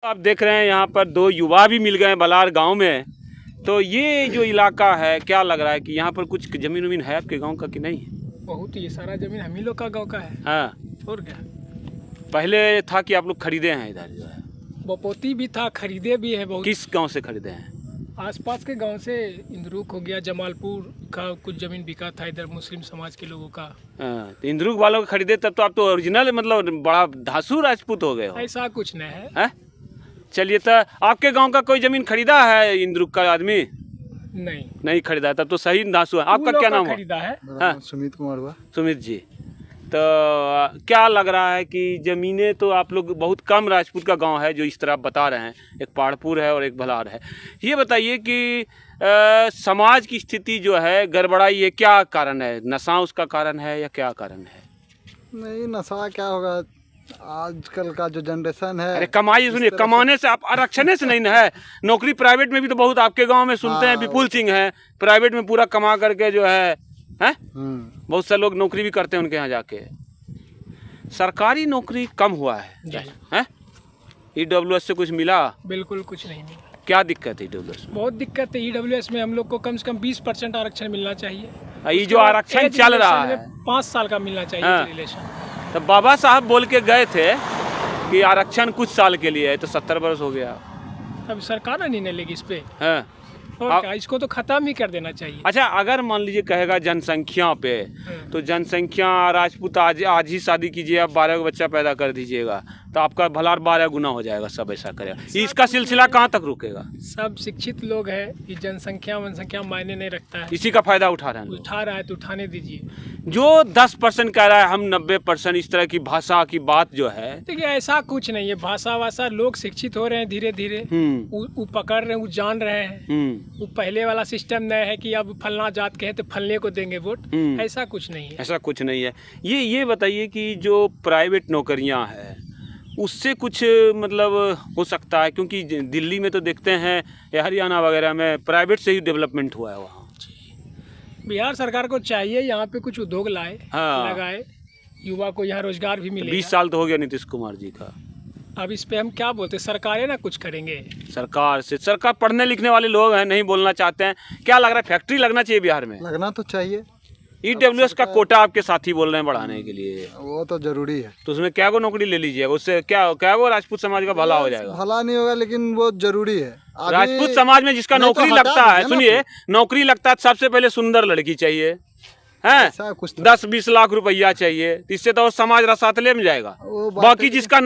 आप देख रहे हैं यहाँ पर दो युवा भी मिल गए बलार गांव में। तो ये जो इलाका है, क्या लग रहा है कि यहाँ पर कुछ जमीन उमीन है आपके गांव का कि नहीं? बहुत ही सारा जमीन हम ही लोग का गांव का है। हाँ, और क्या, पहले था कि आप लोग खरीदे हैं इधर जो है? बपोती भी था, खरीदे भी है बहुत। किस गांव से खरीदे हैं? आसपास के गांव से, इंद्रुक हो गया, जमालपुर का कुछ जमीन बिका था इधर मुस्लिम समाज के लोगों का। हाँ, तो इंद्रुक वालों को खरीदे तब तो आप तो ओरिजिनल मतलब बड़ा धासु राजपूत हो गए हो। ऐसा कुछ नहीं है। हैं? चलिए, तो आपके गांव का कोई जमीन खरीदा है इंद्रुक का आदमी? नहीं खरीदा, तब तो सही धासु है। आपका क्या नाम है? खरीदा है। हाँ? सुमित कुमार हुआ। सुमित जी, तो क्या लग रहा है कि ज़मीनें तो आप लोग बहुत कम राजपूत का गांव है जो इस तरह आप बता रहे हैं, एक पहाड़पुर है और एक भलार है। ये बताइए कि समाज की स्थिति जो है गड़बड़ाई है, क्या कारण है? नशा उसका कारण है या क्या कारण है? नहीं, नशा क्या होगा, आजकल का जो जनरेशन है। अरे कमाई, सुनिए, कमाने से आप आरक्षण से नहीं ना है। नौकरी प्राइवेट में भी तो बहुत आपके गाँव में सुनते हैं, विपुल सिंह है प्राइवेट में पूरा कमा करके जो है बहुत से लोग नौकरी भी करते हैं उनके यहाँ जाके। सरकारी नौकरी कम हुआ है। EWS से कुछ मिला? बिल्कुल कुछ नहीं मिला। क्या दिक्कत है EWS में? बहुत दिक्कत है। EWS में हम लोग को कम से कम 20% आरक्षण मिलना चाहिए। ये जो आरक्षण चल रहा है 5 साल का मिलना चाहिए रिलेशन। तो बाबा साहब बोल के गए थे कि आरक्षण कुछ साल के लिए है, तो 70 वर्ष हो गया। अब सरकार निर्णय लेगी इस पे। हाँ। और क्या, इसको तो खत्म ही कर देना चाहिए। अच्छा, अगर मान लीजिए कहेगा जनसंख्या पे, तो जनसंख्या राजपूत आज ही शादी कीजिए, आप 12 का बच्चा पैदा कर दीजिएगा तो आपका भलार 12 गुना हो जाएगा। सब ऐसा करेगा, इसका सिलसिला कहाँ तक रुकेगा? सब शिक्षित लोग हैं, ये जनसंख्या वनसंख्या मायने नहीं रखता है। इसी का फायदा उठा रहे हैं। उठा रहा है तो उठाने दीजिए। जो 10% कह रहा है हम 90%, इस तरह की भाषा की बात जो है, देखिए ऐसा कुछ नहीं है। भाषा वाषा लोग शिक्षित हो रहे हैं धीरे धीरे, वो पकड़ रहे हैं, वो जान रहे हैं। वो पहले वाला सिस्टम नहीं है कि अब फलना जात के है तो फलने को देंगे वोट। ऐसा कुछ नहीं है। ऐसा कुछ नहीं है। ये बताइए कि जो प्राइवेट नौकरियां हैं उससे कुछ मतलब हो सकता है? क्योंकि दिल्ली में तो देखते हैं या हरियाणा वगैरह में प्राइवेट से ही डेवलपमेंट हुआ है वहाँ। बिहार सरकार को चाहिए यहाँ पे कुछ उद्योग लाए, लगाए, युवा को यहाँ रोजगार भी मिले। 20 साल तो हो गया नीतीश कुमार जी का। अब इस पे हम क्या बोलते, सरकारें ना कुछ करेंगे। सरकार पढ़ने लिखने वाले लोग हैं, नहीं बोलना चाहते हैं। क्या लग रहा है, फैक्ट्री लगना चाहिए बिहार में? लगना तो चाहिए। EWS का कोटा आपके साथी बोल रहे हैं बढ़ाने के लिए, वो तो जरूरी है। तो उसमें क्या गो नौकरी ले लीजिएगा, उससे क्या वो राजपूत समाज का भला हो जाएगा? भला नहीं होगा, लेकिन वो जरूरी है। राजपूत समाज में जिसका नौकरी लगता है, सुनिए, नौकरी लगता है सबसे पहले सुंदर लड़की चाहिए, है 10-20 लाख रुपया चाहिए, इससे तो समाज रसातले में जाएगा। बाकी जिसका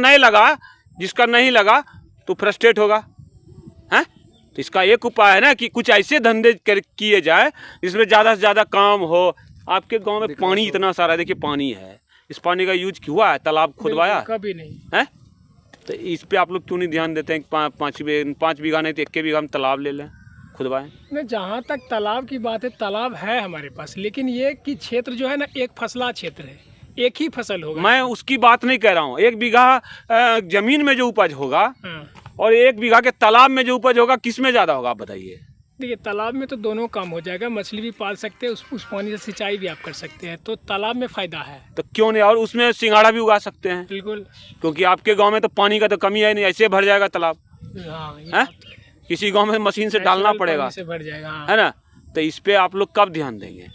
नहीं लगा तो फ्रस्ट्रेट होगा। हैं? तो इसका एक उपाय है ना कि कुछ ऐसे धंधे किए जाए जिसमें ज़्यादा से ज़्यादा काम हो। आपके गांव में पानी इतना सारा, देखिए पानी है, इस पानी का यूज हुआ है? तालाब खुदवाया? कभी नहीं है। तो इस पे आप लोग क्यों नहीं ध्यान देते हैं कि 5 बीघा नहीं तो 1 बीघा में तालाब ले लें, खुदवाएं? नहीं, जहाँ तक तालाब की बात है, तालाब है हमारे पास, लेकिन ये कि क्षेत्र जो है ना, एक फसला क्षेत्र है, एक ही फसल होगा। मैं उसकी बात नहीं कह रहा हूँ। 1 बीघा जमीन में जो उपज होगा और 1 बीघा के तालाब में जो उपज होगा, किस में ज़्यादा होगा आप बताइए? देखिए, तालाब में तो दोनों काम हो जाएगा, मछली भी पाल सकते हैं, उस पानी से सिंचाई भी आप कर सकते हैं, तो तालाब में फ़ायदा है। तो क्यों नहीं, और उसमें सिंघाड़ा भी उगा सकते हैं। बिल्कुल, क्योंकि आपके गांव में तो पानी का तो कमी है नहीं, ऐसे भर जाएगा तालाब। हाँ, किसी गांव में मशीन से डालना पड़ेगा, से भर जाएगा। है ना? तो इस पे आप लोग कब ध्यान देंगे?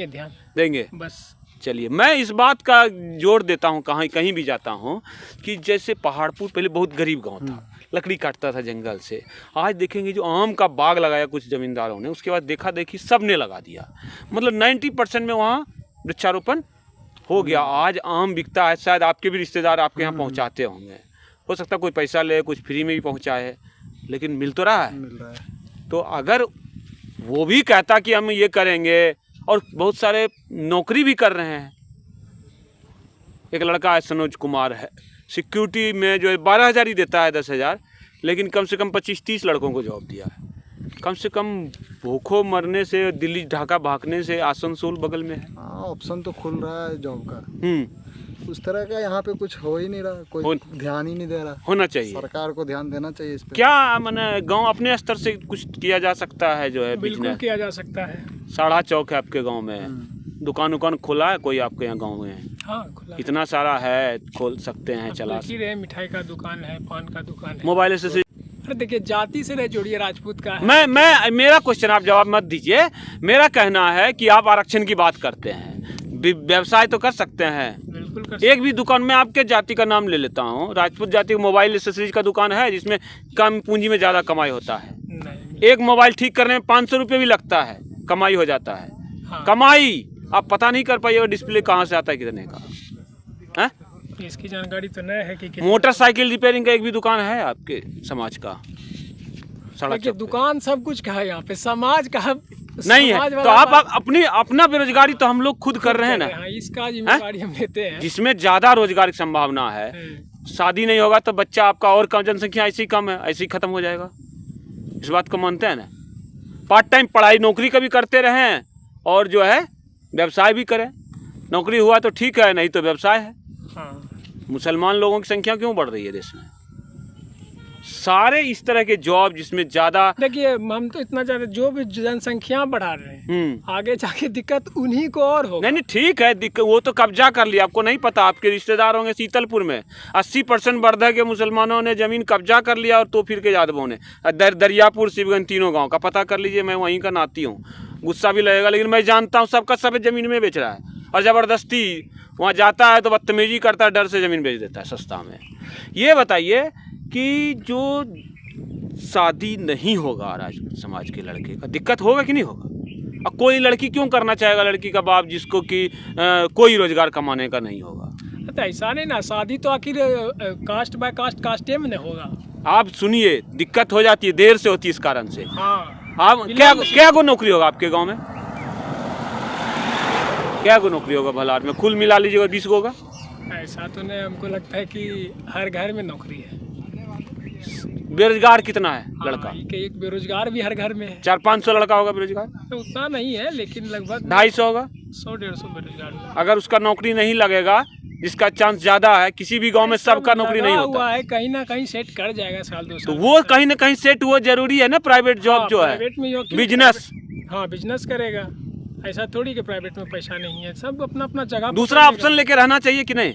ध्यान देंगे बस। चलिए, मैं इस बात का जोर देता हूँ, कहीं भी जाता हूँ, कि जैसे पहाड़पुर पहले बहुत गरीब गांव था, लकड़ी काटता था जंगल से। आज देखेंगे जो आम का बाग लगाया कुछ जमींदारों ने, उसके बाद देखा देखी सब ने लगा दिया। मतलब 90% में वहाँ वृक्षारोपण हो गया। आज आम बिकता है, शायद आपके भी रिश्तेदार आपके यहाँ पहुँचाते होंगे, हो सकता है कोई पैसा ले, कुछ फ्री में भी पहुँचाए, लेकिन मिल तो रहा है। तो अगर वो भी कहता कि हम ये करेंगे, और बहुत सारे नौकरी भी कर रहे हैं। एक लड़का है सनोज कुमार है, सिक्योरिटी में जो 12,000 ही देता है, 10,000, लेकिन कम से कम 25-30 लड़कों को जॉब दिया है। कम से कम भूखों मरने से, दिल्ली ढाका भागने से आसनसोल बगल में है। ऑप्शन तो खुल रहा है जॉब का। उस तरह का यहाँ पे कुछ हो ही नहीं रहा, कोई ध्यान ही नहीं दे रहा। होना चाहिए, सरकार को ध्यान देना चाहिए इस पे। क्या माने गांव अपने स्तर से कुछ किया जा सकता है जो है? बिल्कुल किया जा सकता है। साड़ा चौक है आपके गांव में, दुकान खोला है कोई आपके यहाँ गाँव में? हाँ खुला इतना सारा है, खोल सकते हैं, चला देख ही रहे, मिठाई का दुकान है, पान का दुकान है। Mobile accessory. अरे देखिए, जाति से नहीं जोड़िए, राजपूत का है। मेरा क्वेश्चन आप जवाब मत दीजिए। मेरा कहना है कि आप आरक्षण की बात करते हैं, व्यवसाय तो कर सकते हैं। बिल्कुल कर एक भी दुकान में आपके जाति का नाम ले लेता हूँ, राजपूत जाति का मोबाइल एसेसरीज का दुकान है जिसमें कम पूंजी में ज़्यादा कमाई होता है। नहीं। एक मोबाइल ठीक करने में 500 रुपये भी लगता है, कमाई हो जाता है। हाँ। कमाई आप पता नहीं कर पाइएगा डिस्प्ले कहाँ से आता है, कितने का है। इसकी जानकारी तो नहीं है कि मोटरसाइकिल रिपेयरिंग का एक भी दुकान है आपके समाज का? सड़क देखिए, चौक पे। दुकान सब कुछ का है यहाँ पे, समाज का नहीं है समाज तो वाला आप बात अपना बेरोजगारी तो हम लोग खुद कर रहे हैं ना। हाँ, इसका जिम्मेदारी हम लेते हैं। जिसमें ज्यादा रोजगार की संभावना है, शादी नहीं होगा तो बच्चा आपका और कम, जनसंख्या ऐसी कम है, ऐसे ही खत्म हो जाएगा। इस बात को मानते हैं ना। पार्ट टाइम पढ़ाई नौकरी का भी करते रहें और जो है व्यवसाय भी करें। नौकरी हुआ तो ठीक है, नहीं तो व्यवसाय है। हाँ। मुसलमान लोगों की संख्या क्यों बढ़ रही है देश में? सारे इस तरह के जॉब जिसमें ज्यादा, देखिए, हम तो इतना ज्यादा जो भी जनसंख्या बढ़ा रहे हैं, आगे जाके दिक्कत उन्हीं को और होगा। नहीं ठीक है, वो तो कब्जा कर लिया। आपको नहीं पता, आपके रिश्तेदार होंगे सीतलपुर में 80% वर्धा के मुसलमानों ने जमीन कब्जा कर लिया और तो फिर के यादवों ने दरियापुर, शिवगंज, तीनों गांव का पता कर लीजिए। मैं वहीं का नाती हूँ, गुस्सा भी लगेगा लेकिन मैं जानता हूँ सबका सब जमीन में बेच रहा है और ज़बरदस्ती वहाँ जाता है तो बदतमीजी करता है, डर से ज़मीन बेच देता है सस्ता में। ये बताइए कि जो शादी नहीं होगा राजपूत समाज के लड़के का, दिक्कत होगा कि नहीं होगा? अब कोई लड़की क्यों करना चाहेगा लड़की का बाप जिसको कि कोई रोजगार कमाने का नहीं होगा? तो ऐसा नहीं ना, शादी तो आखिर कास्ट बाय कास्ट, कास्टे में नहीं होगा। आप सुनिए, दिक्कत हो जाती है, देर से होती है इस कारण से। हाँ। आप क्या को नौकरी होगा आपके गाँव में? क्या को नौकरी होगा भला में? कुल मिला लीजिएगा 20 को होगा? ऐसा तो नहीं, हमको लगता है कि हर घर में नौकरी है। बेरोजगार कितना है लड़का? हाँ, एक बेरोजगार भी हर घर में है। 400-500 लड़का होगा बेरोजगार? तो उतना नहीं है, लेकिन लगभग 250 होगा। 100-150 बेरोजगार होगा। अगर उसका नौकरी नहीं लगेगा, जिसका चांस ज्यादा है, किसी भी गांव में सबका नौकरी नहीं होता है, कहीं ना कहीं सेट कर जाएगा साल 2 साल। तो वो कहीं ना कहीं सेट वो जरूरी है ना। प्राइवेट जॉब जो है, प्राइवेट में बिजनेस, हाँ बिजनेस करेगा। ऐसा थोड़ी कि प्राइवेट में पैसा नहीं है, सब अपना अपना जगह। दूसरा ऑप्शन लेके रहना चाहिए कि नहीं?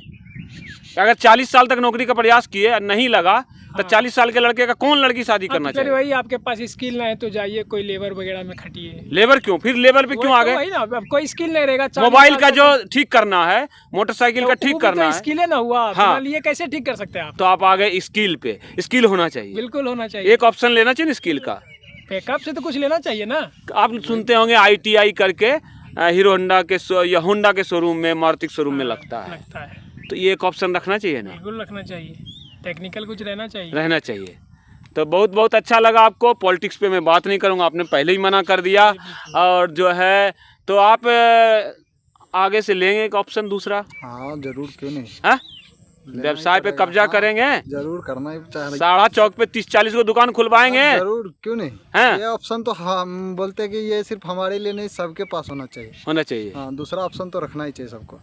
अगर 40 साल तक नौकरी का प्रयास किए नहीं लगा तो 40 साल के लड़के का कौन लड़की शादी करना चाहिए? वही, आपके पास स्किल ना है तो जाइए कोई लेबर वगैरह में खटिए। लेबर क्यों? फिर लेबर पे क्यों आ गए? वही ना, अब कोई स्किल नहीं रहेगा। मोबाइल का जो ठीक करना है, मोटरसाइकिल का ठीक करना है, स्किल है ना हुआ। हाँ, ये कैसे ठीक कर सकते हैं आप? तो आप आ गए स्किल पे। स्किल होना चाहिए, बिल्कुल होना चाहिए। एक ऑप्शन लेना चाहिए स्किल का। पैकअप से तो कुछ लेना चाहिए ना। आप सुनते होंगे ITI करके हीरो होंडा के या होंडा के शोरूम में, मारुति शोरूम में लगता है। तो ये एक ऑप्शन रखना चाहिए ना। बिल्कुल रखना चाहिए, टेक्निकल कुछ रहना चाहिए। तो बहुत बहुत अच्छा लगा आपको। पॉलिटिक्स पे मैं बात नहीं करूँगा, आपने पहले ही मना कर दिया। और जो है तो आप आगे से लेंगे एक ऑप्शन दूसरा? हाँ जरूर, क्यों नहीं। हाँ, व्यवसाय पे कब्जा करेंगे, जरूर करना ही चाहिए। साड़ा चौक पे 30-40 को दुकान खुलवाएंगे। जरूर, क्यों नहीं। हाँ? ये ऑप्शन तो हम बोलते हैं कि ये सिर्फ हमारे लिए नहीं, सबके पास होना चाहिए। होना चाहिए। हाँ, दूसरा ऑप्शन तो रखना ही चाहिए सबको।